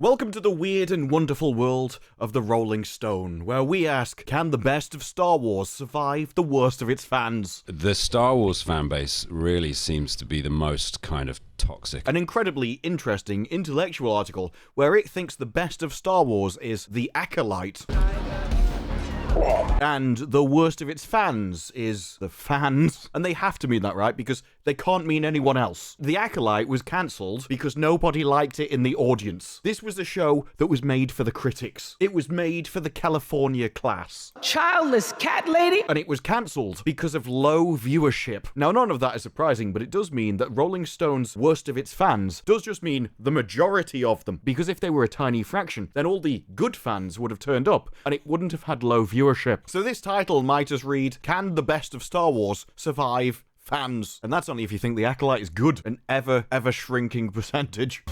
Welcome to the weird and wonderful world of the Rolling Stone, where we ask, can the best of Star Wars survive the worst of its fans? The Star Wars fanbase really seems to be the most kind of toxic. An incredibly interesting intellectual article where it thinks the best of Star Wars is The Acolyte. And the worst of its fans is the fans. And they have to mean that, right? Because they can't mean anyone else. The Acolyte was cancelled because nobody liked it in the audience. This was a show that was made for the critics. It was made for the California class. Childless cat lady? And it was cancelled because of low viewership. Now, none of that is surprising, but it does mean that Rolling Stone's worst of its fans does just mean the majority of them. Because if they were a tiny fraction, then all the good fans would have turned up, and it wouldn't have had low viewership. So this title might just read, can the best of Star Wars survive fans? And that's only if you think The Acolyte is good, an ever shrinking percentage.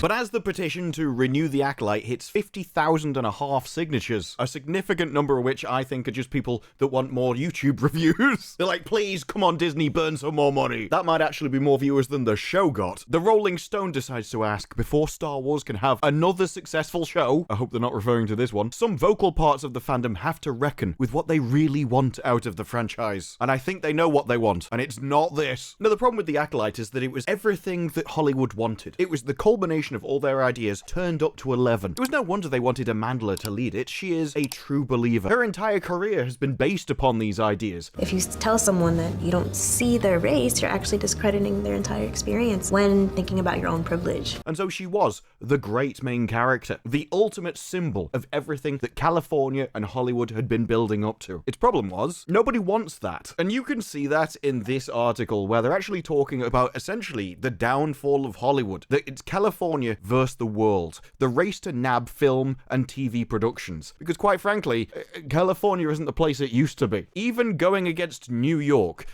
But as the petition to renew The Acolyte hits 50,500 signatures, a significant number of which I think are just people that want more YouTube reviews. They're like, please, come on Disney, burn some more money. That might actually be more viewers than the show got. The Rolling Stone decides to ask, before Star Wars can have another successful show, I hope they're not referring to this one, some vocal parts of the fandom have to reckon with what they really want out of the franchise. And I think they know what they want, and it's not this. Now, the problem with The Acolyte is that it was everything that Hollywood wanted. It was the culmination of all their ideas turned up to 11. It was no wonder they wanted Amandla to lead it. She is a true believer. Her entire career has been based upon these ideas. If you tell someone that you don't see their race, you're actually discrediting their entire experience when thinking about your own privilege. And so she was the great main character, the ultimate symbol of everything that California and Hollywood had been building up to. Its problem was, nobody wants that. And you can see that in this article, where they're actually talking about essentially the downfall of Hollywood. That it's California versus the world. The race to nab film and TV productions. Because quite frankly, California isn't the place it used to be. Even going against New York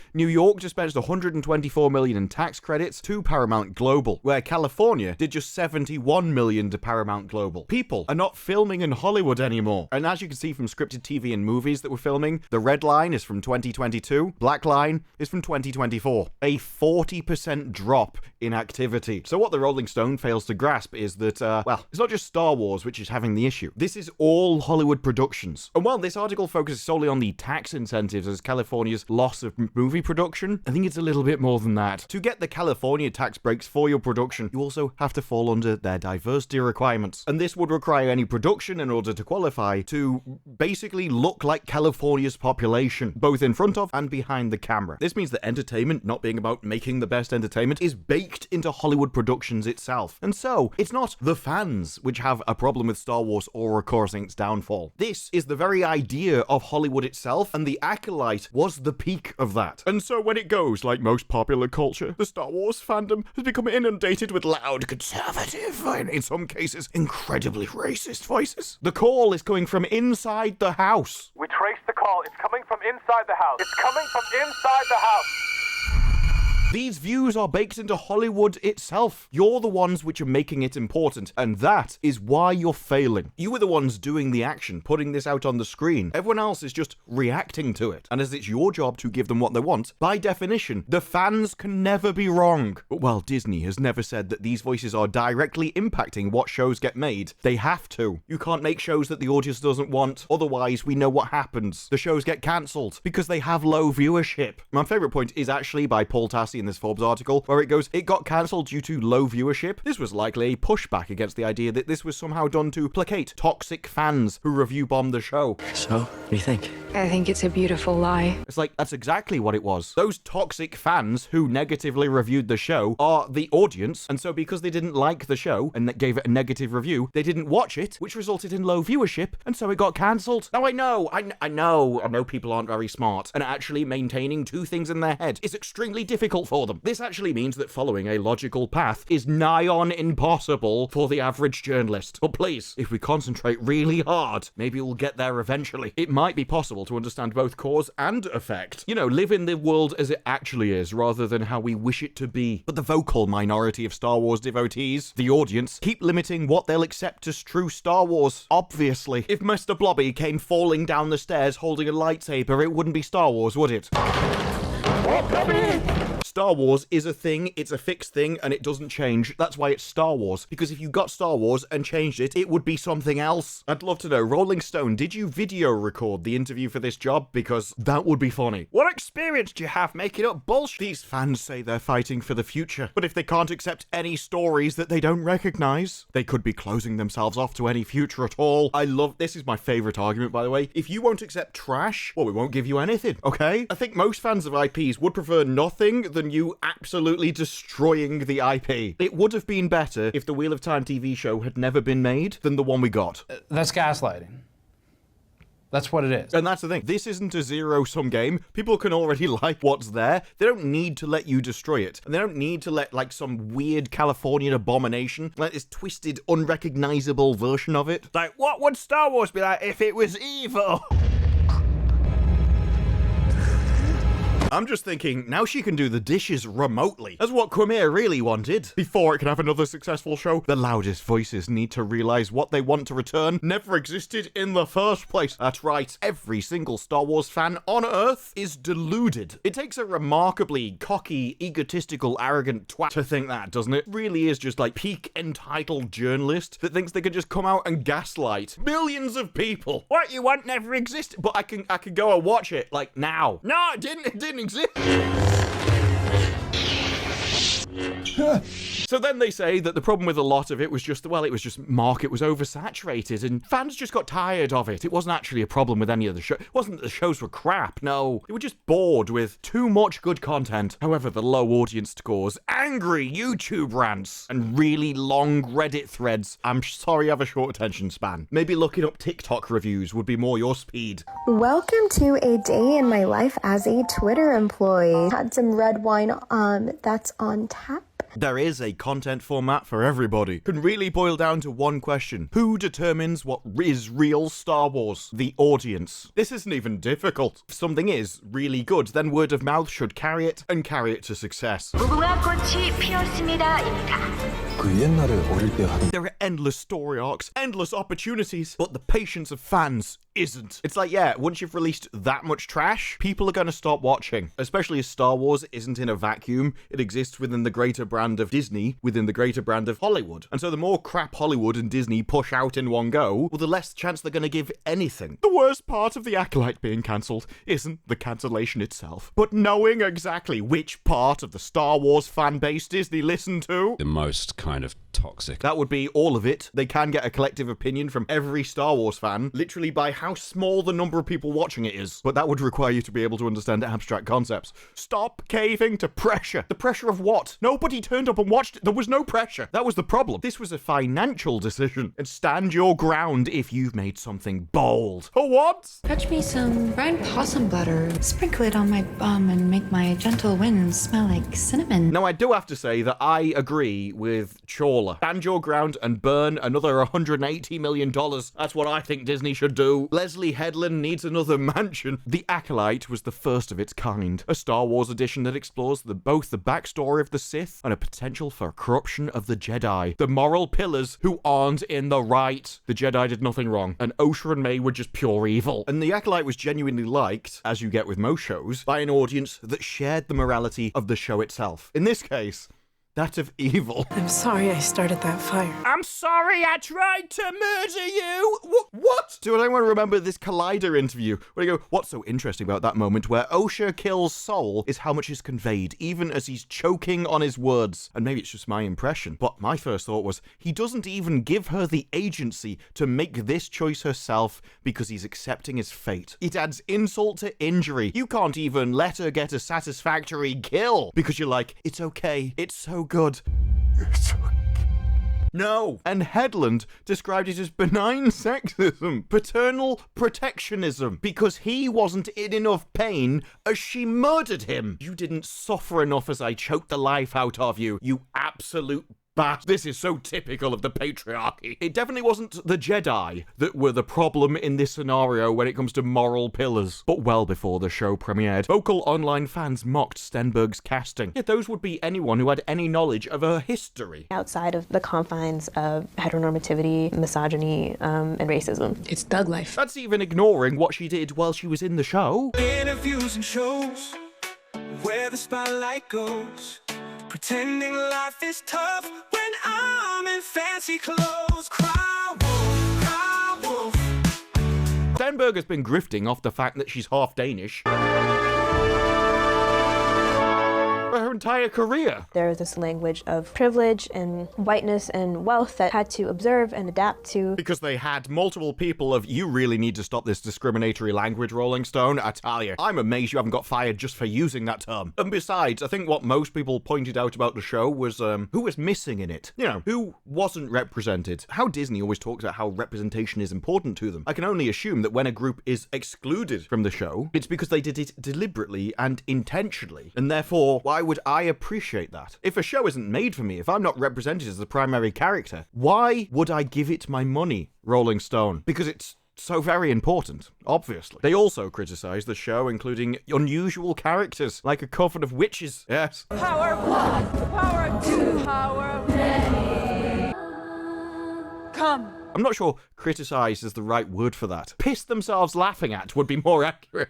dispensed $124 million in tax credits to Paramount Global, where California did just $71 million to Paramount Global. People are not filming in Hollywood anymore. And as you can see from scripted TV and movies that we're filming, the red line is from 2022, black line is from 2024. A 40% drop in activity. So what the Rolling Stone fails to grasp is that, well, it's not just Star Wars which is having the issue. This is all Hollywood productions. And while this article focuses solely on the tax incentives as California's loss of movie production, I think it's a little bit more than that. To get the California tax breaks for your production, you also have to fall under their diversity requirements. And this would require any production in order to qualify to basically look like California's population, both in front of and behind the camera. This means that entertainment, not being about making the best entertainment, is baked into Hollywood productions itself. And so, it's not the fans which have a problem with Star Wars or are causing its downfall. This is the very idea of Hollywood itself, and The Acolyte was the peak of that. And so when it goes, like most popular culture, the Star Wars fandom has become inundated with loud, conservative, and in some cases, incredibly racist voices. The call is coming from inside the house. We traced the call. It's coming from inside the house. It's coming from inside the house. These views are baked into Hollywood itself. You're the ones which are making it important, and that is why you're failing. You were the ones doing the action, putting this out on the screen. Everyone else is just reacting to it. And as it's your job to give them what they want, by definition, the fans can never be wrong. But while Disney has never said that these voices are directly impacting what shows get made, they have to. You can't make shows that the audience doesn't want, otherwise we know what happens. The shows get cancelled because they have low viewership. My favourite point is actually by Paul Tassi in this Forbes article, where it goes, it got cancelled due to low viewership. This was likely a pushback against the idea that this was somehow done to placate toxic fans who review bombed the show. So, what do you think? I think it's a beautiful lie. It's like, that's exactly what it was. Those toxic fans who negatively reviewed the show are the audience, and so because they didn't like the show and gave it a negative review, they didn't watch it, which resulted in low viewership, and so it got cancelled. Now I know people aren't very smart, and actually maintaining two things in their head is extremely difficult for them. This actually means that following a logical path is nigh on impossible for the average journalist. But please, if we concentrate really hard, maybe we'll get there eventually. It might be possible to understand both cause and effect. You know, live in the world as it actually is, rather than how we wish it to be. But the vocal minority of Star Wars devotees, the audience, keep limiting what they'll accept as true Star Wars. Obviously, if Mr. Blobby came falling down the stairs holding a lightsaber, it wouldn't be Star Wars, would it? Star Wars is a thing, it's a fixed thing, and it doesn't change. That's why it's Star Wars. Because if you got Star Wars and changed it, it would be something else. I'd love to know, Rolling Stone, did you video record the interview for this job? Because that would be funny. What experience do you have making up bullshit? These fans say they're fighting for the future, but if they can't accept any stories that they don't recognize, they could be closing themselves off to any future at all. This is my favorite argument, by the way. If you won't accept trash, well, we won't give you anything, okay? I think most fans of IPs would prefer nothing than you absolutely destroying the IP. It would have been better if the Wheel of Time TV show had never been made than the one we got. That's gaslighting. That's what it is. And that's the thing. This isn't a zero-sum game. People can already like what's there. They don't need to let you destroy it. And they don't need to let, like, some weird Californian abomination, like this twisted, unrecognizable version of it. Like, what would Star Wars be like if it was evil? I'm just thinking, now she can do the dishes remotely. That's what Quimere really wanted. Before it can have another successful show, the loudest voices need to realize what they want to return never existed in the first place. That's right, every single Star Wars fan on Earth is deluded. It takes a remarkably cocky, egotistical, arrogant twat to think that, doesn't it? Really is just like peak entitled journalist that thinks they can just come out and gaslight millions of people. What you want never existed, but I can go and watch it, like, now. No, it didn't exist. So then they say that the problem with a lot of it was just, well, it was just market was oversaturated and fans just got tired of it. It wasn't actually a problem with any of the show. It wasn't that the shows were crap. No, they were just bored with too much good content. However, the low audience scores, angry YouTube rants, and really long Reddit threads. I'm sorry I have a short attention span. Maybe looking up TikTok reviews would be more your speed. Welcome to a day in my life as a Twitter employee. Had some red wine that's on tap. There is a content format for everybody. Can really boil down to one question. Who determines what is real Star Wars? The audience. This isn't even difficult. If something is really good, then word of mouth should carry it and carry it to success. There are endless story arcs, endless opportunities, but the patience of fans isn't. It's like, yeah, once you've released that much trash, people are going to stop watching. Especially as Star Wars isn't in a vacuum. It exists within the greater brand of Disney, within the greater brand of Hollywood. And so the more crap Hollywood and Disney push out in one go, well, the less chance they're going to give anything. The worst part of The Acolyte being cancelled isn't the cancellation itself, but knowing exactly which part of the Star Wars fan base Disney listen to. The most kind of toxic. That would be all of it. They can get a collective opinion from every Star Wars fan, literally by how small the number of people watching it is. But that would require you to be able to understand abstract concepts. Stop caving to pressure. The pressure of what? Nobody turned up and watched it. There was no pressure. That was the problem. This was a financial decision. And stand your ground if you've made something bold. For what? Fetch me some brine possum butter. Sprinkle it on my bum and make my gentle winds smell like cinnamon. Now, I do have to say that I agree with Chorler. Stand your ground and burn another $180 million. That's what I think Disney should do. Leslye Headlands needs another mansion. The Acolyte was the first of its kind. A Star Wars edition that explores both the backstory of the Sith and a potential for corruption of the Jedi. The moral pillars who aren't in the right. The Jedi did nothing wrong. And Osha and May were just pure evil. And The Acolyte was genuinely liked, as you get with most shows, by an audience that shared the morality of the show itself. In this case, that of evil. I'm sorry I started that fire. I'm sorry I tried to murder you! What? Do anyone remember this Collider interview where you go, what's so interesting about that moment where Osha kills Soul is how much is conveyed, even as he's choking on his words. And maybe it's just my impression, but my first thought was, he doesn't even give her the agency to make this choice herself because he's accepting his fate. It adds insult to injury. You can't even let her get a satisfactory kill because you're like, it's okay, it's so good. No. And Headland described it as benign sexism, paternal protectionism, because he wasn't in enough pain as she murdered him. You didn't suffer enough as I choked the life out of you, you absolute bastard. This is so typical of the patriarchy. It definitely wasn't the Jedi that were the problem in this scenario when it comes to moral pillars. But well before the show premiered, vocal online fans mocked Stenberg's casting. Yet those would be anyone who had any knowledge of her history. Outside of the confines of heteronormativity, misogyny, and racism. It's thug life. That's even ignoring what she did while she was in the show. Interviews and shows, where the spotlight goes. Pretending life is tough when I'm in fancy clothes. Cry wolf, cry wolf. Stenberg has been grifting off the fact that she's half Danish for her entire career. There is this language of privilege and whiteness and wealth that had to observe and adapt to. Because they had multiple people of, you really need to stop this discriminatory language, Rolling Stone. I tell you, I'm amazed you haven't got fired just for using that term. And besides, I think what most people pointed out about the show was who was missing in it. You know, who wasn't represented. How Disney always talks about how representation is important to them. I can only assume that when a group is excluded from the show, it's because they did it deliberately and intentionally. And therefore, why would I appreciate that? If a show isn't made for me, if I'm not represented as the primary character, why would I give it my money, Rolling Stone? Because it's so very important, obviously. They also criticise the show, including unusual characters, like a coven of witches. Yes. Power one, power two, power many. Come. I'm not sure criticise is the right word for that. Piss themselves laughing at would be more accurate.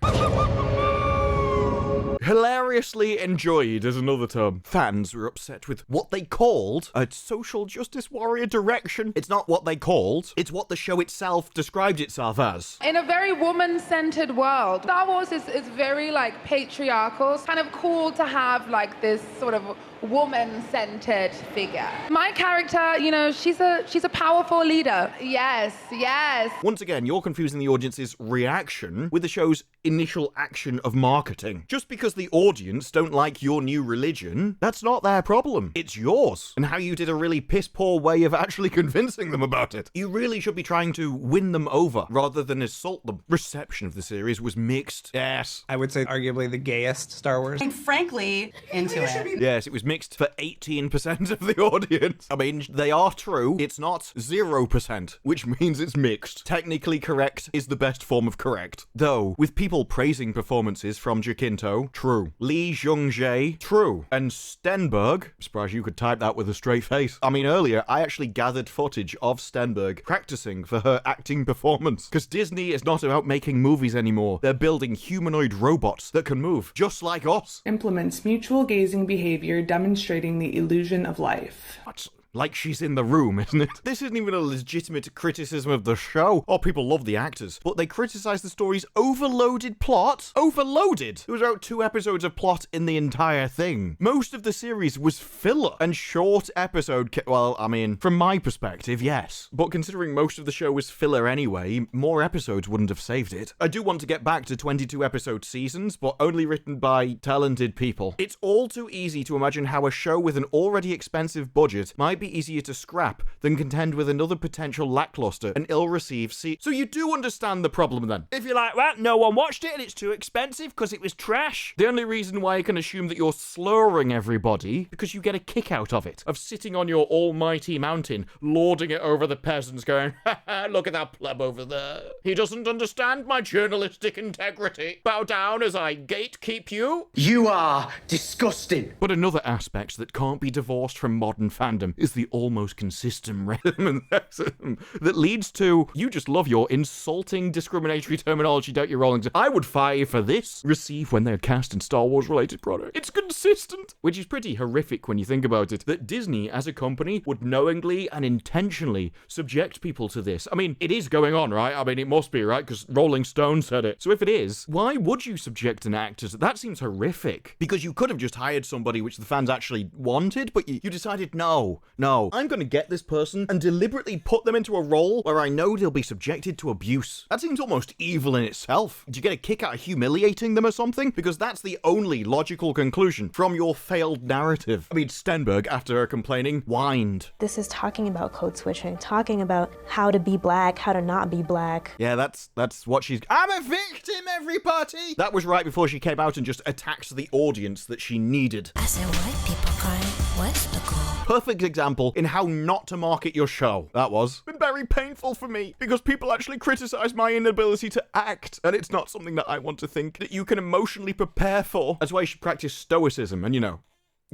Hilariously enjoyed is another term. Fans were upset with what they called a social justice warrior direction. It's not what they called, it's what the show itself described itself as. In a very woman-centered world, Star Wars is very like patriarchal. It's kind of cool to have like this sort of woman-centered figure. My character, you know, she's a powerful leader. Yes, yes. Once again, you're confusing the audience's reaction with the show's initial action of marketing. Just because the audience don't like your new religion, that's not their problem. It's yours. And how you did a really piss-poor way of actually convincing them about it. You really should be trying to win them over rather than assault them. Reception of the series was mixed. Yes. I would say arguably the gayest Star Wars. I'm frankly into it. Yes, it was mixed for 18% of the audience. I mean, they are true. It's not 0%, which means it's mixed. Technically correct is the best form of correct. Though, with people praising performances from Jacinto, true. Lee Jung-jae, true. And Stenberg, I'm surprised you could type that with a straight face. I mean, earlier, I actually gathered footage of Stenberg practicing for her acting performance. Because Disney is not about making movies anymore. They're building humanoid robots that can move, just like us. Implements mutual gazing behavior demonstrating the illusion of life. That's like she's in the room, isn't it? This isn't even a legitimate criticism of the show. Oh, people love the actors, but they criticize the story's overloaded plot. Overloaded! There was about 2 episodes of plot in the entire thing. Most of the series was filler and short episode. Well, I mean, from my perspective, yes. But considering most of the show was filler anyway, more episodes wouldn't have saved it. I do want to get back to 22 episode seasons, but only written by talented people. It's all too easy to imagine how a show with an already expensive budget might be easier to scrap than contend with another potential lackluster and ill-received So you do understand the problem then. If you're like, well, no one watched it and it's too expensive because it was trash. The only reason why I can assume that you're slurring everybody because you get a kick out of it, of sitting on your almighty mountain, lording it over the peasants going, ha ha, look at that pleb over there. He doesn't understand my journalistic integrity. Bow down as I gatekeep you. You are disgusting. But another aspect that can't be divorced from modern fandom is the almost consistent rhythm and sexism that leads to, you just love your insulting discriminatory terminology, don't you, Rolling? I would fire you for this. Receive when they're cast in Star Wars related product. It's consistent. Which is pretty horrific when you think about it, that Disney as a company would knowingly and intentionally subject people to this. I mean, it is going on, right? I mean, it must be, right? Because Rolling Stone said it. So if it is, why would you subject an actor to that? Seems horrific. Because you could have just hired somebody which the fans actually wanted, but you decided, no, I'm going to get this person and deliberately put them into a role where I know they'll be subjected to abuse. That seems almost evil in itself. Do you get a kick out of humiliating them or something? Because that's the only logical conclusion from your failed narrative. I mean, Stenberg, after her complaining, whined. This is talking about code switching, talking about how to be black, how to not be black. Yeah, that's what she's... I'm a victim, everybody! That was right before she came out and just attacked the audience that she needed. I said white people cry, what's the call? Perfect example in how not to market your show. That was. Been very painful for me because people actually criticize my inability to act, and it's not something that I want to think that you can emotionally prepare for. That's why you should practice stoicism and, you know,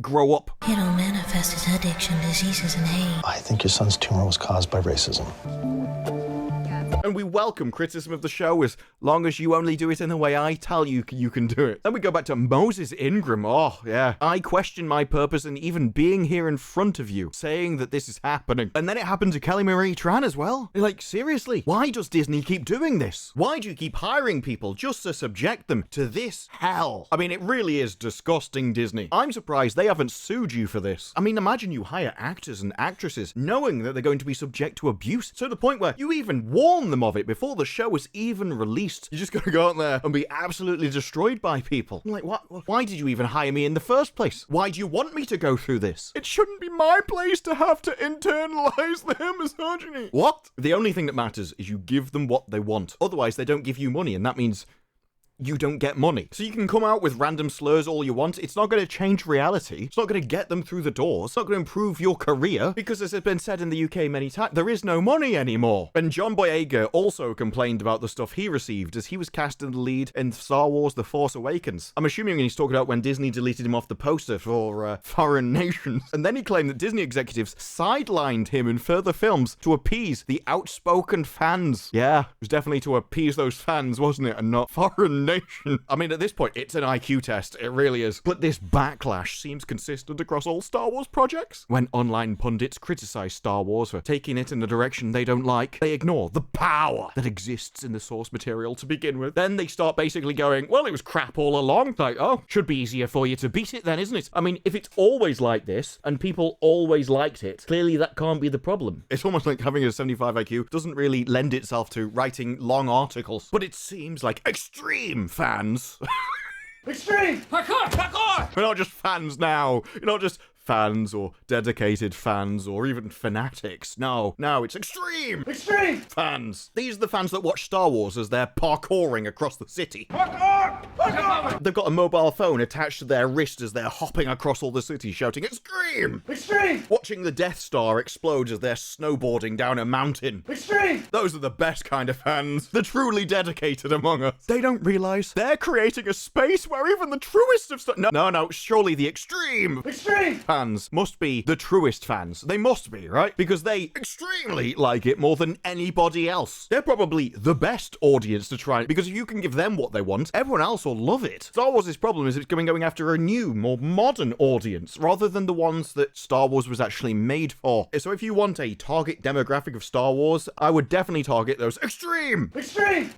grow up. You don't manifest his addiction, diseases, and hate. I think your son's tumor was caused by racism. And we welcome criticism of the show as long as you only do it in the way I tell you you can do it. Then we go back to Moses Ingram. Oh, yeah. I question my purpose in even being here in front of you, saying that this is happening. And then it happened to Kelly Marie Tran as well. Like, seriously, why does Disney keep doing this? Why do you keep hiring people just to subject them to this hell? I mean, it really is disgusting, Disney. I'm surprised they haven't sued you for this. I mean, imagine you hire actors and actresses knowing that they're going to be subject to abuse, to the point where you even warn them of it before the show is even released. You're just gonna go out there and be absolutely destroyed by people. I'm like, what? Why did you even hire me in the first place? Why do you want me to go through this? It shouldn't be my place to have to internalize their misogyny. What? The only thing that matters is you give them what they want. Otherwise, they don't give you money, and that means you don't get money. So you can come out with random slurs all you want. It's not going to change reality. It's not going to get them through the doors. It's not going to improve your career because, as has been said in the UK many times, there is no money anymore. And John Boyega also complained about the stuff he received as he was cast in the lead in Star Wars The Force Awakens. I'm assuming he's talking about when Disney deleted him off the poster for Foreign Nations. And then he claimed that Disney executives sidelined him in further films to appease the outspoken fans. Yeah, it was definitely to appease those fans, wasn't it? And not foreign nation. I mean, at this point, it's an IQ test. It really is. But this backlash seems consistent across all Star Wars projects. When online pundits criticize Star Wars for taking it in a direction they don't like, they ignore the power that exists in the source material to begin with. Then they start basically going, well, it was crap all along. Like, oh, should be easier for you to beat it then, isn't it? I mean, if it's always like this, and people always liked it, clearly that can't be the problem. It's almost like having a 75 IQ doesn't really lend itself to writing long articles. But it seems like extreme fans. Extreme! Parkour! Parkour! We're not just fans now. You're not just fans or dedicated fans or even fanatics. No, it's extreme fans. These are the fans that watch Star Wars as they're parkouring across the city. Parkour! Parkour! They've got a mobile phone attached to their wrist as they're hopping across all the city shouting, extreme! Extreme! Watching the Death Star explode as they're snowboarding down a mountain. Extreme! Those are the best kind of fans. The truly dedicated among us. They don't realize they're creating a space where even the truest of No, surely the extreme fans must be the truest fans. They must be, right? Because they extremely like it more than anybody else. They're probably the best audience to try, because if you can give them what they want, everyone else will love it. Star Wars' problem is it's going after a new, more modern audience, rather than the ones that Star Wars was actually made for. So if you want a target demographic of Star Wars, I would definitely target those extreme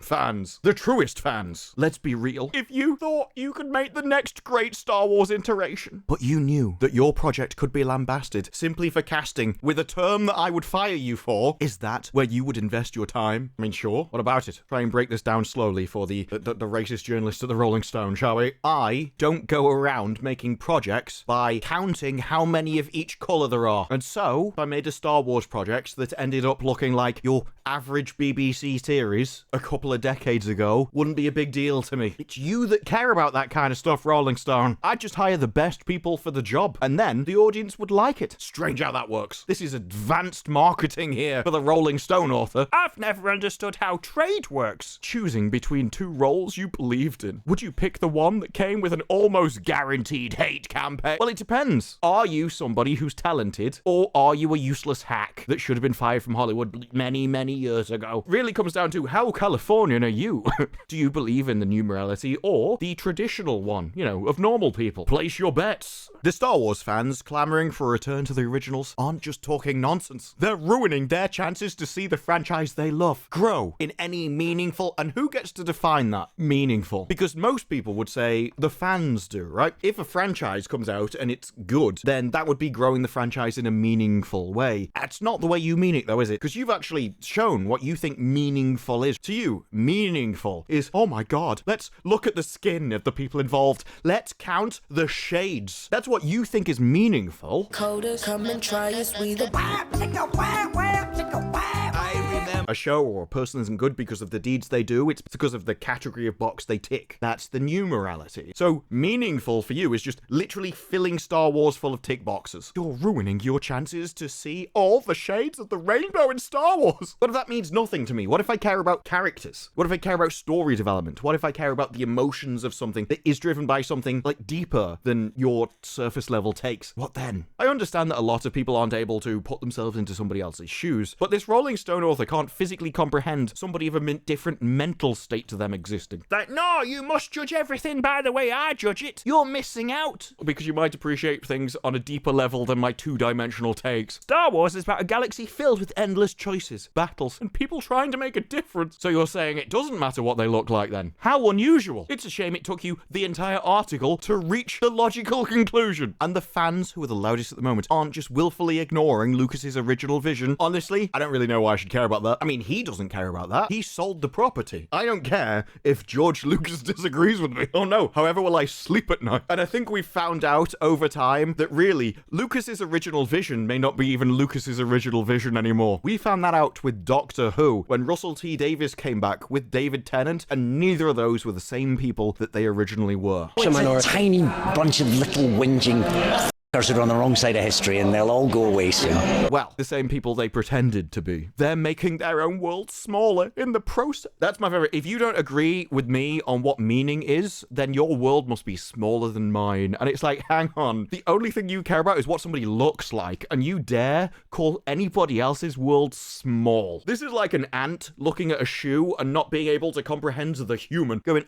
fans. The truest fans. Let's be real. If you thought you could make the next great Star Wars iteration, but you knew that your project could be lambasted simply for casting with a term that I would fire you for, is that where you would invest your time? I mean, sure. What about it? Try and break this down slowly for the racist journalist at the Rolling Stone, shall we? I don't go around making projects by counting how many of each colour there are. And so, I made a Star Wars project that ended up looking like your average BBC series a couple of decades ago, wouldn't be a big deal to me. It's you that care about that kind of stuff, Rolling Stone. I'd just hire the best people for the job, and then the audience would like it. Strange how that works. This is advanced marketing here for the Rolling Stone author. I've never understood how trade works. Choosing between two roles you believed in. Would you pick the one that came with an almost guaranteed hate campaign? Well, it depends. Are you somebody who's talented, or are you a useless hack that should have been fired from Hollywood many, many years ago? Really comes down to how Californian are you? Do you believe in the numerality or the traditional one, of normal people? Place your bets. The Star Wars fans clamoring for a return to the originals aren't just talking nonsense. They're ruining their chances to see the franchise they love grow in any meaningful, and who gets to define that meaningful? Because most people would say the fans do, right? If a franchise comes out and it's good, then that would be growing the franchise in a meaningful way. That's not the way you mean it though, is it? Because you've actually shown what you think meaningful is. To you, meaningful is, oh my god, let's look at the skin of the people involved. Let's count the shades. That's what you think is meaningful. Coders, come and try us with a A show or a person isn't good because of the deeds they do, it's because of the category of box they tick. That's the numerality. So meaningful for you is just literally filling Star Wars full of tick boxes. You're ruining your chances to see all the shades of the rainbow in Star Wars. What if that means nothing to me? What if I care about characters? What if I care about story development? What if I care about the emotions of something that is driven by something like deeper than your surface level takes, what then? I understand that a lot of people aren't able to put themselves into somebody else's shoes, but this Rolling Stone author can't physically comprehend somebody of a different mental state to them existing. Like, no, you must judge everything by the way I judge it. You're missing out. Because you might appreciate things on a deeper level than my two-dimensional takes. Star Wars is about a galaxy filled with endless choices, battles, and people trying to make a difference. So you're saying it doesn't matter what they look like then? How unusual. It's a shame it took you the entire article to reach the logical conclusion. And the fans, who are the loudest at the moment, aren't just willfully ignoring Lucas's original vision. Honestly, I don't really know why I should care about that. I mean, he doesn't care about that. He sold the property. I don't care if George Lucas disagrees with me. Oh no, however will I sleep at night? And I think we've found out over time that really, Lucas's original vision may not be even Lucas's original vision anymore. We found that out with Doctor Who, when Russell T Davies came back with David Tennant, and neither of those were the same people that they originally were. It's a tiny bunch of little whinging f***ers who are on the wrong side of history, and they'll all go away soon. Well, the same people they pretended to be. They're making their own world smaller in the process. That's my favorite. If you don't agree with me on what meaning is, then your world must be smaller than mine. And it's like, hang on. The only thing you care about is what somebody looks like, and you dare call anybody else's world small. This is like an ant looking at a shoe and not being able to comprehend the human, going,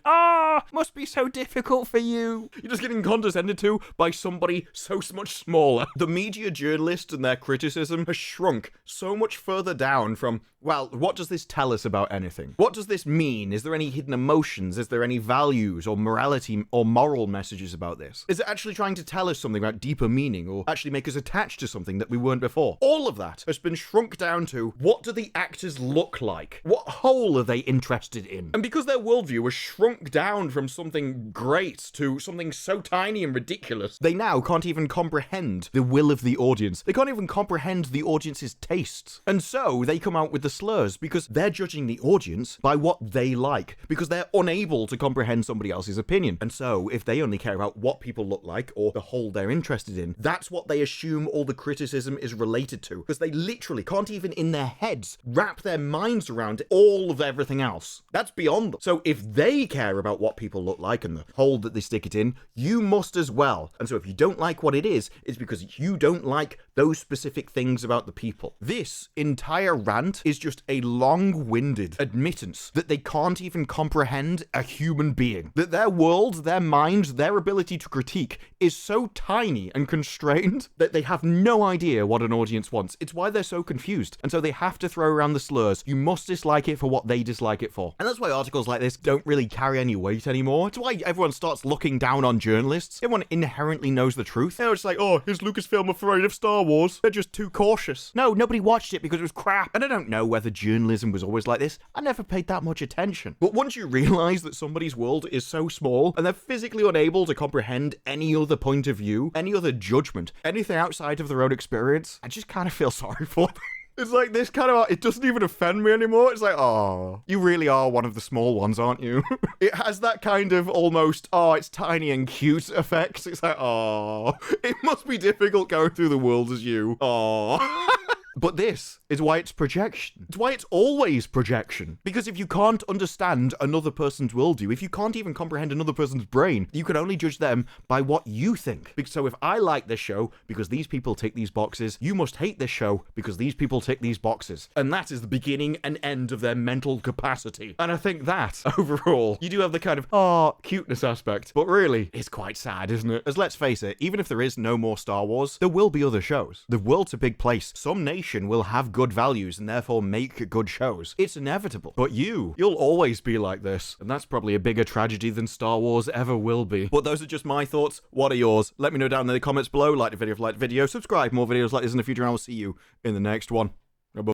must be so difficult for you. You're just getting condescended to by somebody so much smaller. The media journalist and their criticism has shrunk so much further down from, well, what does this tell us about anything? What does this mean? Is there any hidden emotions? Is there any values or morality or moral messages about this? Is it actually trying to tell us something about deeper meaning or actually make us attached to something that we weren't before? All of that has been shrunk down to, what do the actors look like? What whole are they interested in? And because their worldview was shrunk down from something great to something so tiny and ridiculous, they now can't even comprehend the will of the audience. They can't even comprehend the audience's tastes. And so they come out with the slurs because they're judging the audience by what they like, because they're unable to comprehend somebody else's opinion. And so if they only care about what people look like or the whole they're interested in, that's what they assume all the criticism is related to, because they literally can't even in their heads wrap their minds around all of everything else. That's beyond them. So if they care about what people look like and the hole that they stick it in, you must as well. And so if you don't like what it is, it's because you don't like those specific things about the people. This entire rant is just a long-winded admittance that they can't even comprehend a human being. That their world, their mind, their ability to critique is so tiny and constrained that they have no idea what an audience wants. It's why they're so confused. And so they have to throw around the slurs. You must dislike it for what they dislike it for. And that's why articles like this don't really carry any weight anymore. It's why everyone starts looking down on journalists. Everyone inherently knows the truth. They're just like, oh, is Lucasfilm afraid of Star Wars? They're just too cautious. No, nobody watched it because it was crap. And I don't know whether journalism was always like this. I never paid that much attention. But once you realize that somebody's world is so small and they're physically unable to comprehend any other point of view, any other judgment, anything outside of their own experience, I just kind of feel sorry for them. It's like this kind of, it doesn't even offend me anymore. It's like, oh, you really are one of the small ones, aren't you? It has that kind of almost, oh, it's tiny and cute effect. It's like, oh, it must be difficult going through the world as you. Oh. But this is why it's projection. It's why it's always projection. Because if you can't understand another person's worldview, if you can't even comprehend another person's brain, you can only judge them by what you think. So if I like this show because these people tick these boxes, you must hate this show because these people tick these boxes. And that is the beginning and end of their mental capacity. And I think that, overall, you do have the kind of, cuteness aspect. But really, it's quite sad, isn't it? As let's face it, even if there is no more Star Wars, there will be other shows. The world's a big place. Some nation will have good values and therefore make good shows. It's inevitable. But you'll always be like this. And that's probably a bigger tragedy than Star Wars ever will be. But those are just my thoughts. What are yours? Let me know down in the comments below. Like the video if you liked the video. Subscribe for more videos like this in the future and I will see you in the next one.